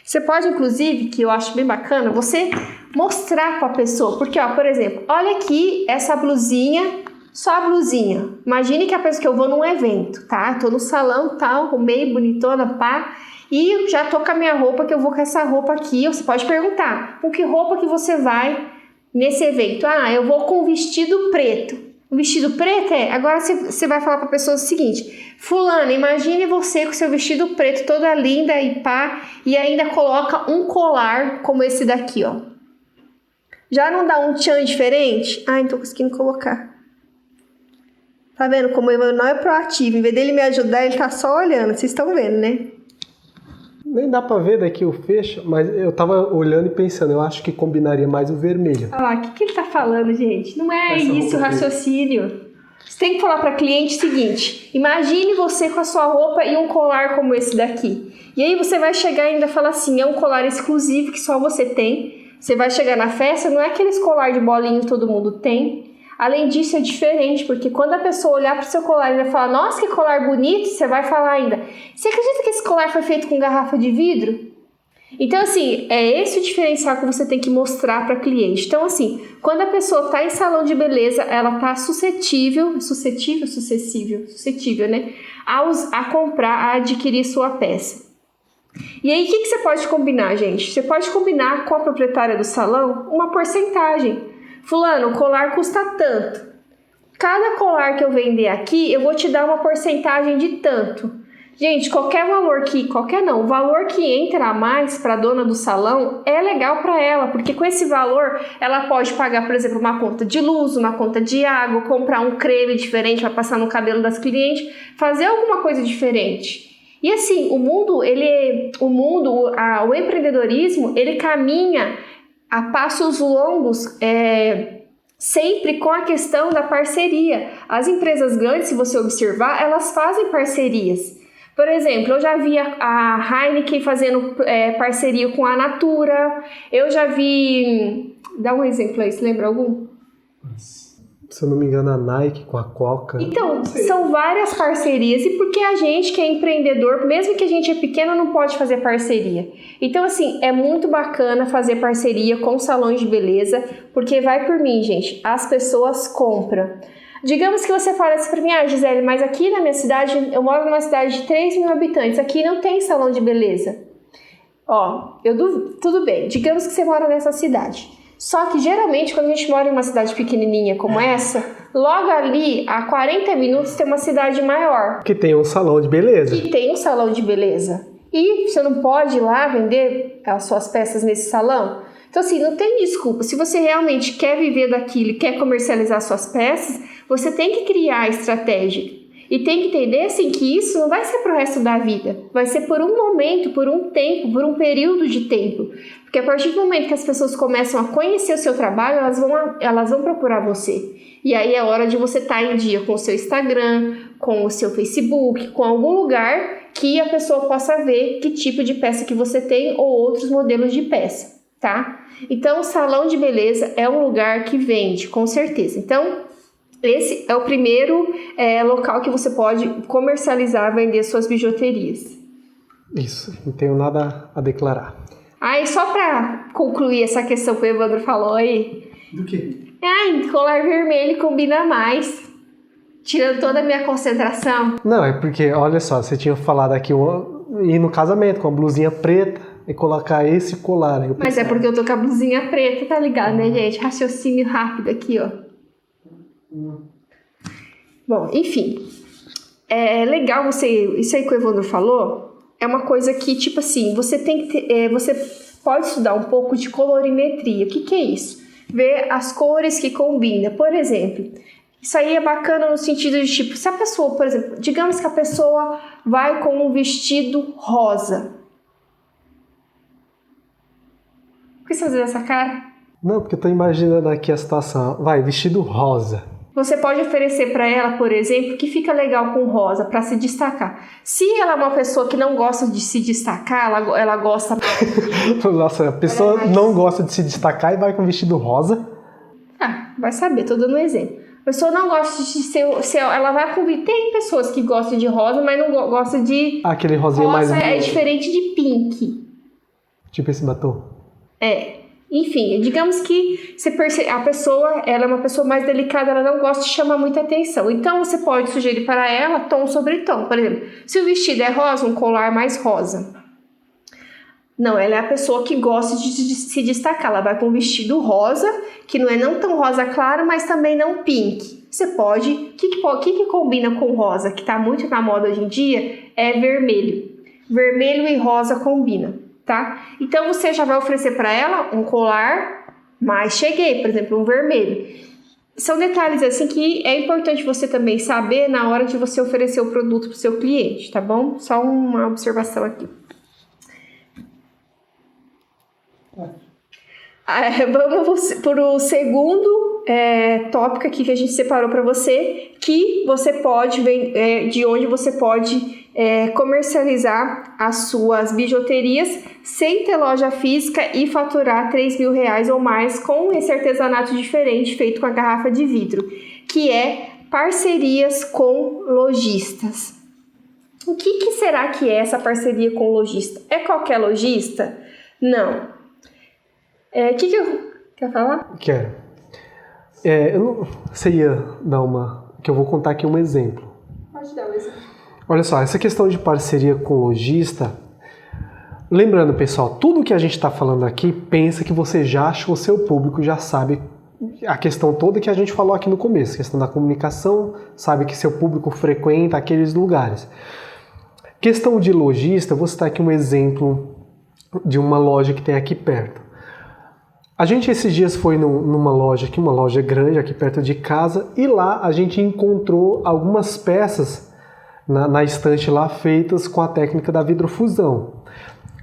Você pode, inclusive, que eu acho bem bacana, você mostrar para a pessoa, porque, por exemplo, olha aqui essa blusinha, só a blusinha. Imagine que a pessoa que eu vou num evento, tá? Tô no salão, tal, arrumei, bonitona, pá, e já tô com a minha roupa, que eu vou com essa roupa aqui. Você pode perguntar, com que roupa que você vai nesse evento? Eu vou com um vestido preto. Um vestido preto Agora você vai falar para a pessoa o seguinte: fulana, imagine você com seu vestido preto, toda linda e pá, e ainda coloca um colar como esse daqui, ó. Já não dá um tchan diferente? Não tô conseguindo colocar. Tá vendo como ele não é proativo? Em vez dele me ajudar, ele tá só olhando. Vocês estão vendo, né? Nem dá pra ver daqui o fecho, mas eu tava olhando e pensando, eu acho que combinaria mais o vermelho. Olha lá, o que ele tá falando, gente? Não é isso o raciocínio. Você tem que falar para cliente o seguinte: imagine você com a sua roupa e um colar como esse daqui. E aí você vai chegar e ainda falar assim, é um colar exclusivo que só você tem. Você vai chegar na festa, não é aqueles colar de bolinho que todo mundo tem. Além disso, é diferente, porque quando a pessoa olhar para o seu colar e vai falar, nossa, que colar bonito, você vai falar ainda, você acredita que esse colar foi feito com garrafa de vidro? Então, assim, é esse o diferencial que você tem que mostrar para cliente. Então, assim, quando a pessoa está em salão de beleza, ela está suscetível, né? A comprar, a adquirir sua peça. E aí, o que você pode combinar, gente? Você pode combinar com a proprietária do salão uma porcentagem. Fulano, o colar custa tanto. Cada colar que eu vender aqui, eu vou te dar uma porcentagem de tanto. Gente, o valor que entra a mais para a dona do salão é legal para ela, porque com esse valor ela pode pagar, por exemplo, uma conta de luz, uma conta de água, comprar um creme diferente para passar no cabelo das clientes, fazer alguma coisa diferente. E assim, o empreendedorismo, ele caminha a passos longos, sempre com a questão da parceria. As empresas grandes, se você observar, elas fazem parcerias. Por exemplo, eu já vi a Heineken fazendo parceria com a Natura. Eu já vi... Dá um exemplo aí, você lembra algum? Se eu não me engano, a Nike com a Coca. Então, são várias parcerias. E porque a gente que é empreendedor, mesmo que a gente é pequeno, não pode fazer parceria. Então, assim, é muito bacana fazer parceria com salões de beleza, porque vai por mim, gente, as pessoas compram. Digamos que você fala assim pra mim, Gisele, mas aqui na minha cidade, eu moro numa cidade de 3 mil habitantes, aqui não tem salão de beleza. Tudo bem, digamos que você mora nessa cidade. Só que geralmente quando a gente mora em uma cidade pequenininha como essa, logo ali, a 40 minutos tem uma cidade maior. Que tem um salão de beleza. E você não pode ir lá vender as suas peças nesse salão? Então assim, não tem desculpa. Se você realmente quer viver daquilo e quer comercializar suas peças, você tem que criar a estratégia. E tem que entender assim, que isso não vai ser pro resto da vida. Vai ser por um momento, por um tempo, por um período de tempo. Porque a partir do momento que as pessoas começam a conhecer o seu trabalho, elas vão procurar você. E aí é hora de você estar em dia com o seu Instagram, com o seu Facebook, com algum lugar que a pessoa possa ver que tipo de peça que você tem ou outros modelos de peça, tá? Então, o salão de beleza é um lugar que vende, com certeza. Então, esse é o primeiro local que você pode comercializar, vender suas bijuterias. Isso, não tenho nada a declarar. E só para concluir essa questão que o Evandro falou aí. Do quê? Colar vermelho combina mais, tirando toda a minha concentração. Não, é porque, olha só, você tinha falado aqui ir no casamento com uma blusinha preta e colocar esse colar. Mas é porque eu tô com a blusinha preta, tá ligado, né, gente? Raciocínio rápido aqui, ó. Bom, enfim, é legal isso aí que o Evandro falou, é uma coisa que, tipo assim, você tem que ter, você pode estudar um pouco de colorimetria. O que é isso? Ver as cores que combinam. Por exemplo, isso aí é bacana no sentido de, tipo, se a pessoa, por exemplo, digamos que a pessoa vai com um vestido rosa. Por que você faz essa cara? Não, porque eu tô imaginando aqui a situação. Vai, vestido rosa. Você pode oferecer para ela, por exemplo, que fica legal com rosa, para se destacar. Se ela é uma pessoa que não gosta de se destacar, ela gosta... Nossa, a pessoa não gosta de se destacar e vai com vestido rosa? Vai saber, tô dando um exemplo. A pessoa não gosta de ser... Ela vai convidar... Tem pessoas que gostam de rosa, mas não gostam de... Aquele rosinha mais... Rosa é diferente de pink. Tipo esse batom? Enfim, digamos que a pessoa, ela é uma pessoa mais delicada, ela não gosta de chamar muita atenção. Então, você pode sugerir para ela tom sobre tom. Por exemplo, se o vestido é rosa, um colar mais rosa. Não, ela é a pessoa que gosta de se destacar. Ela vai com um vestido rosa, que não é não tão rosa claro, mas também não pink. Você pode... O que combina com rosa, que está muito na moda hoje em dia, é vermelho. Vermelho e rosa combinam. Tá? Então, você já vai oferecer para ela um colar mais cheguei, por exemplo, um vermelho. São detalhes assim que é importante você também saber na hora de você oferecer o produto para o seu cliente, tá bom? Só uma observação aqui. Vamos para o segundo tópico aqui que a gente separou para você, que você pode de onde você pode comercializar as suas bijuterias sem ter loja física e faturar R$3.000 ou mais com esse artesanato diferente feito com a garrafa de vidro, que é parcerias com lojistas. O que será que é essa parceria com lojista? É qualquer lojista? Não. Quer falar? Quero. Você ia dar que eu vou contar aqui um exemplo. Pode dar um exemplo. Olha só, essa questão de parceria com lojista, lembrando, pessoal, tudo que a gente está falando aqui, pensa que você já achou o seu público, já sabe a questão toda que a gente falou aqui no começo, a questão da comunicação, sabe que seu público frequenta aqueles lugares. Questão de lojista, vou citar aqui um exemplo de uma loja que tem aqui perto. A gente esses dias foi numa loja aqui, uma loja grande aqui perto de casa, e lá a gente encontrou algumas peças na estante lá feitas com a técnica da vidrofusão.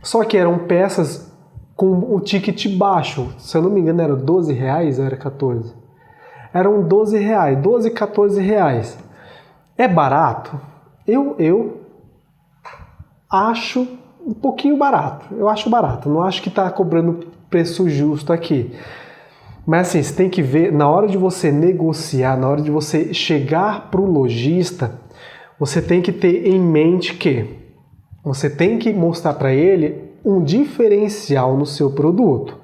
Só que eram peças com o ticket baixo, se eu não me engano era R$12 ou era 14? Eram R$12, 12, 14 reais. É barato? Eu acho um pouquinho barato. Eu acho barato. Não acho que está cobrando preço justo aqui. Mas assim, você tem que ver, na hora de você negociar, na hora de você chegar para o lojista, você tem que ter em mente que você tem que mostrar para ele um diferencial no seu produto.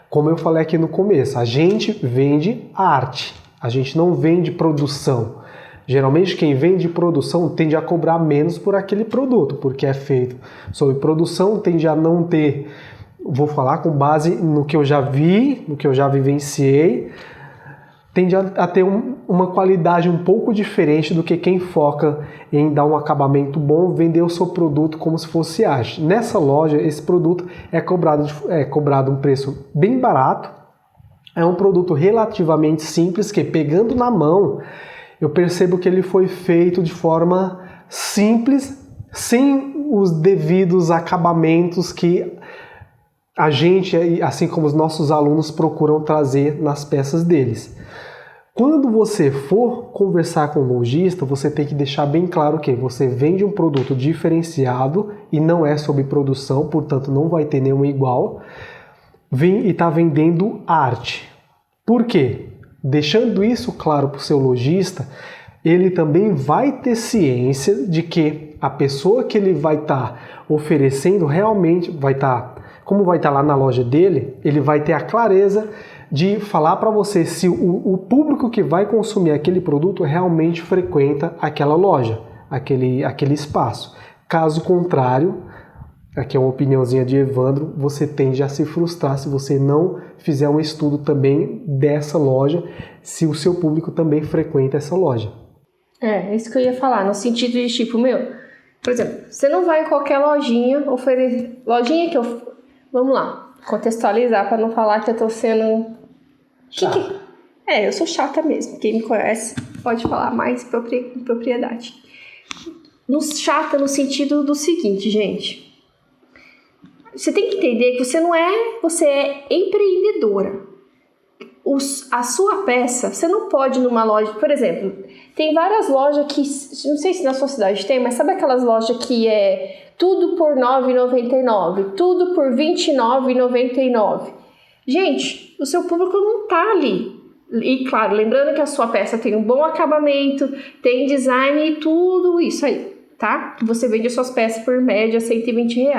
Como eu falei aqui no começo, a gente vende arte, a gente não vende produção. Geralmente quem vende produção tende a cobrar menos por aquele produto, porque é feito sob produção, tende a não ter, vou falar com base no que eu já vi, no que eu já vivenciei, tende a ter uma qualidade um pouco diferente do que quem foca em dar um acabamento bom, vender o seu produto como se fosse arte. Nessa loja, esse produto é cobrado um preço bem barato, é um produto relativamente simples, que pegando na mão, eu percebo que ele foi feito de forma simples, sem os devidos acabamentos que a gente, assim como os nossos alunos, procuram trazer nas peças deles. Quando você for conversar com o lojista, você tem que deixar bem claro que você vende um produto diferenciado e não é sob produção, portanto não vai ter nenhum igual, e está vendendo arte. Por quê? Deixando isso claro para o seu lojista, ele também vai ter ciência de que a pessoa que ele vai estar oferecendo realmente vai estar, como vai estar lá na loja dele, ele vai ter a clareza de falar para você se o público que vai consumir aquele produto realmente frequenta aquela loja, aquele espaço. Caso contrário, aqui é uma opiniãozinha de Evandro, você tende a se frustrar se você não fizer um estudo também dessa loja, se o seu público também frequenta essa loja. É isso que eu ia falar, no sentido de tipo, por exemplo, você não vai em qualquer lojinha oferecer... Lojinha que eu... Vamos lá, contextualizar para não falar que eu tô sendo... Chata. Eu sou chata mesmo. Quem me conhece pode falar mais com propriedade. Chata no sentido do seguinte, gente. Você tem que entender que você é empreendedora. A sua peça, você não pode ir numa loja... Por exemplo, tem várias lojas que... Não sei se na sua cidade tem, mas sabe aquelas lojas que é tudo por R$ 9,99, tudo por R$ 29,99? Gente, o seu público não tá ali. E claro, lembrando que a sua peça tem um bom acabamento, tem design e tudo isso aí, tá? Você vende as suas peças por média R$ 120,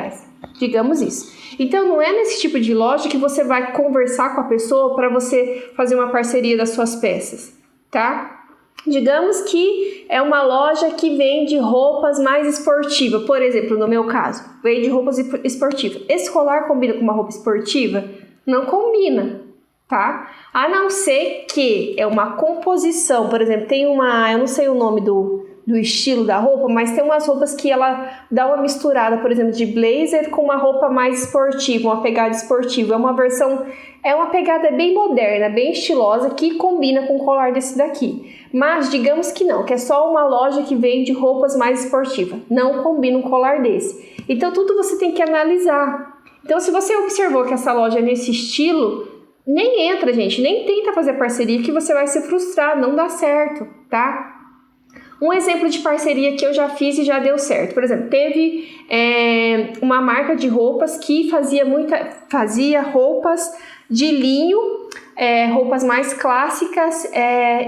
digamos isso. Então não é nesse tipo de loja que você vai conversar com a pessoa para você fazer uma parceria das suas peças, tá? Digamos que é uma loja que vende roupas mais esportivas, por exemplo, no meu caso, vende roupas esportivas. Esse colar combina com uma roupa esportiva? Não combina, tá? A não ser que é uma composição, por exemplo, tem eu não sei o nome do estilo da roupa, mas tem umas roupas que ela dá uma misturada, por exemplo, de blazer com uma roupa mais esportiva, uma pegada esportiva. É uma pegada bem moderna, bem estilosa, que combina com o colar desse daqui. Mas digamos que não, que é só uma loja que vende roupas mais esportivas. Não combina um colar desse. Então tudo você tem que analisar. Então, se você observou que essa loja é nesse estilo, nem entra, gente, nem tenta fazer parceria que você vai se frustrar, não dá certo, tá? Um exemplo de parceria que eu já fiz e já deu certo. Por exemplo, teve uma marca de roupas que fazia roupas de linho, roupas mais clássicas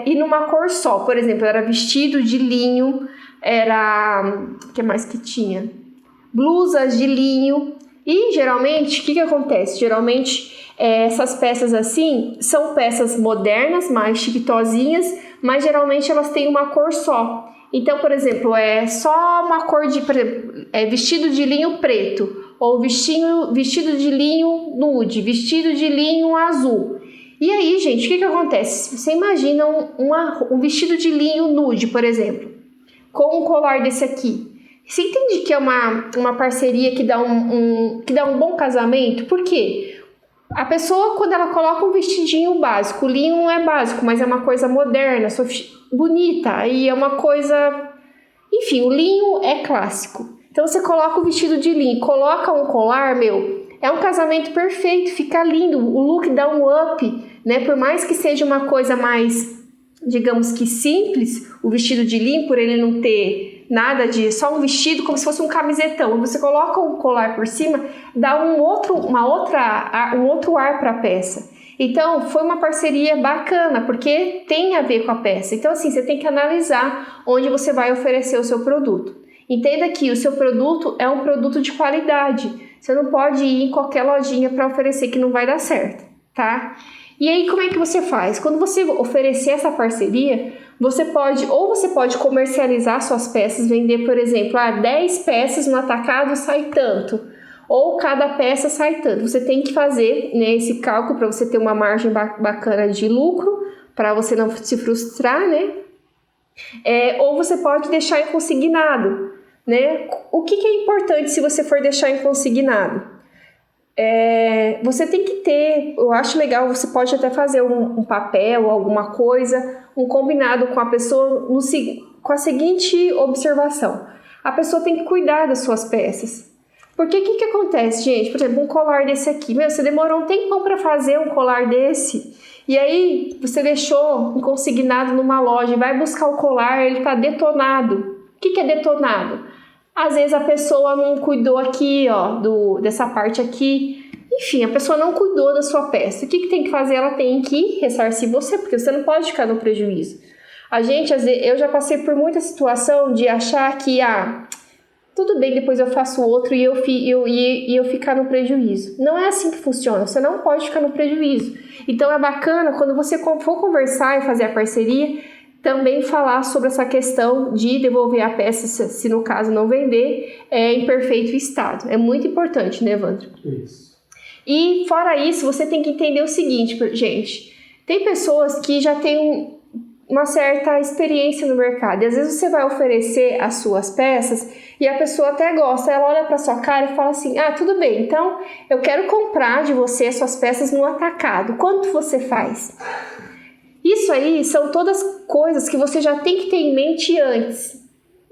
e numa cor só. Por exemplo, era vestido de linho, o que mais que tinha? Blusas de linho. E geralmente, o que acontece? Geralmente, essas peças assim são peças modernas, mais chiquitosinhas, mas geralmente elas têm uma cor só. Então, por exemplo, é só uma cor de, por exemplo, vestido de linho preto, ou vestido de linho nude, vestido de linho azul. E aí, gente, o que acontece? Você imagina um vestido de linho nude, por exemplo, com um colar desse aqui. Você entende que é uma parceria que dá que dá um bom casamento? Por quê? A pessoa, quando ela coloca um vestidinho básico, o linho não é básico, mas é uma coisa moderna, bonita, e é uma coisa... Enfim, o linho é clássico. Então você coloca o vestido de linho, coloca um colar, é um casamento perfeito, fica lindo, o look dá um up, né? Por mais que seja uma coisa mais, digamos que simples, o vestido de linho, por ele não ter nada de só um vestido, como se fosse um camisetão. Você coloca um colar por cima, dá um outro ar para a peça. Então, foi uma parceria bacana, porque tem a ver com a peça. Então, assim, você tem que analisar onde você vai oferecer o seu produto. Entenda que o seu produto é um produto de qualidade. Você não pode ir em qualquer lojinha para oferecer que não vai dar certo, tá? E aí, como é que você faz? Quando você oferecer essa parceria, você pode comercializar suas peças, vender, por exemplo, 10 peças no atacado sai tanto. Ou cada peça sai tanto. Você tem que fazer, né, esse cálculo para você ter uma margem bacana de lucro, para você não se frustrar, né? Ou você pode deixar em consignado, né? O que é importante se você for deixar em consignado? Você tem que ter, eu acho legal, você pode até fazer um papel, alguma coisa, um combinado com a pessoa com a seguinte observação. A pessoa tem que cuidar das suas peças. Porque o que acontece, gente? Por exemplo, um colar desse aqui. Você demorou um tempão para fazer um colar desse. E aí, você deixou consignado numa loja. Vai buscar o colar, ele está detonado. O que é detonado? Às vezes a pessoa não cuidou aqui, dessa parte aqui. Enfim, a pessoa não cuidou da sua peça. O que tem que fazer? Ela tem que ressarcir você, porque você não pode ficar no prejuízo. Eu já passei por muita situação de achar que, tudo bem, depois eu faço outro e eu ficar no prejuízo. Não é assim que funciona, você não pode ficar no prejuízo. Então é bacana, quando você for conversar e fazer a parceria, também falar sobre essa questão de devolver a peça, se no caso não vender, em perfeito estado. É muito importante, né, Evandro? Isso. E fora isso, você tem que entender o seguinte, gente. Tem pessoas que já têm uma certa experiência no mercado. E às vezes você vai oferecer as suas peças e a pessoa até gosta. Ela olha para sua cara e fala assim, tudo bem, então eu quero comprar de você as suas peças no atacado. Quanto você faz? Isso aí são todas coisas que você já tem que ter em mente antes,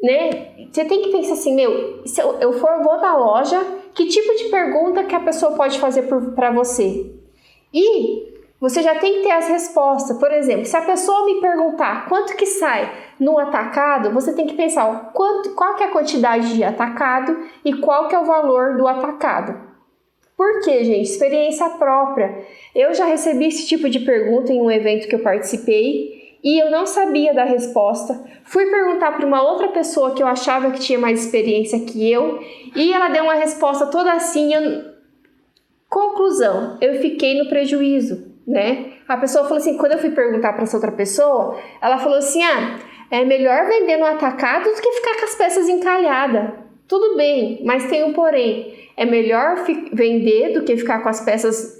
né? Você tem que pensar assim, se eu vou na loja, que tipo de pergunta que a pessoa pode fazer para você? E você já tem que ter as respostas. Por exemplo, se a pessoa me perguntar quanto que sai no atacado, você tem que pensar qual que é a quantidade de atacado e qual que é o valor do atacado. Por quê, gente? Experiência própria. Eu já recebi esse tipo de pergunta em um evento que eu participei e eu não sabia da resposta. Fui perguntar para uma outra pessoa que eu achava que tinha mais experiência que eu e ela deu uma resposta toda assim. Conclusão, eu fiquei no prejuízo, né? A pessoa falou assim, quando eu fui perguntar para essa outra pessoa, ela falou assim, é melhor vender no atacado do que ficar com as peças encalhadas. Tudo bem, mas tem um porém. É melhor vender do que ficar com as peças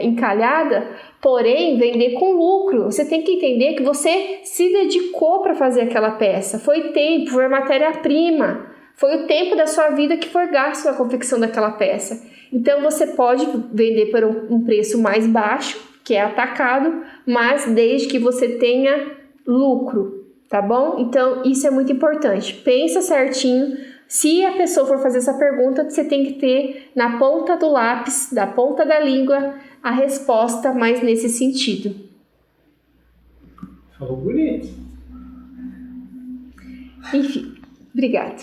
encalhadas, porém vender com lucro. Você tem que entender que você se dedicou para fazer aquela peça. Foi tempo, foi matéria-prima, foi o tempo da sua vida que foi gasto na confecção daquela peça. Então você pode vender por um preço mais baixo, que é atacado, mas desde que você tenha lucro, tá bom? Então isso é muito importante. Pensa certinho. Se a pessoa for fazer essa pergunta, você tem que ter na ponta do lápis, da ponta da língua, a resposta mais nesse sentido. Falou bonito. Enfim, obrigada.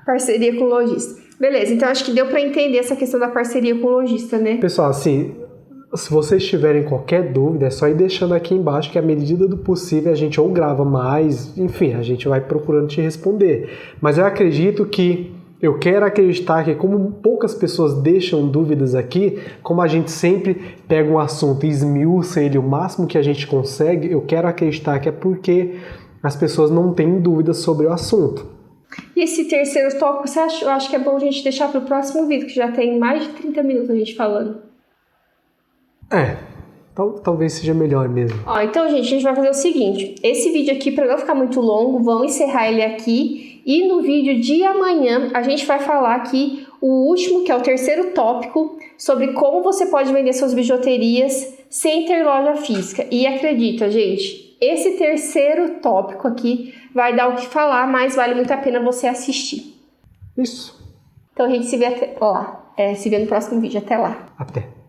Parceria com o lojista. Beleza, então acho que deu para entender essa questão da parceria com o lojista, né? Pessoal, assim, se vocês tiverem qualquer dúvida, é só ir deixando aqui embaixo que à medida do possível a gente ou grava mais, enfim, a gente vai procurando te responder. Mas eu quero acreditar que como poucas pessoas deixam dúvidas aqui, como a gente sempre pega um assunto e esmiuça ele o máximo que a gente consegue, eu quero acreditar que é porque as pessoas não têm dúvidas sobre o assunto. E esse terceiro tópico, eu acho que é bom a gente deixar para o próximo vídeo, que já tem mais de 30 minutos a gente falando. talvez seja melhor mesmo. Ó, então, gente, a gente vai fazer o seguinte. Esse vídeo aqui, para não ficar muito longo, vamos encerrar ele aqui. E no vídeo de amanhã, a gente vai falar aqui o último, que é o terceiro tópico, sobre como você pode vender suas bijuterias sem ter loja física. E acredita, gente, esse terceiro tópico aqui vai dar o que falar, mas vale muito a pena você assistir. Isso. Então a gente se vê até lá. Se vê no próximo vídeo. Até lá. Até.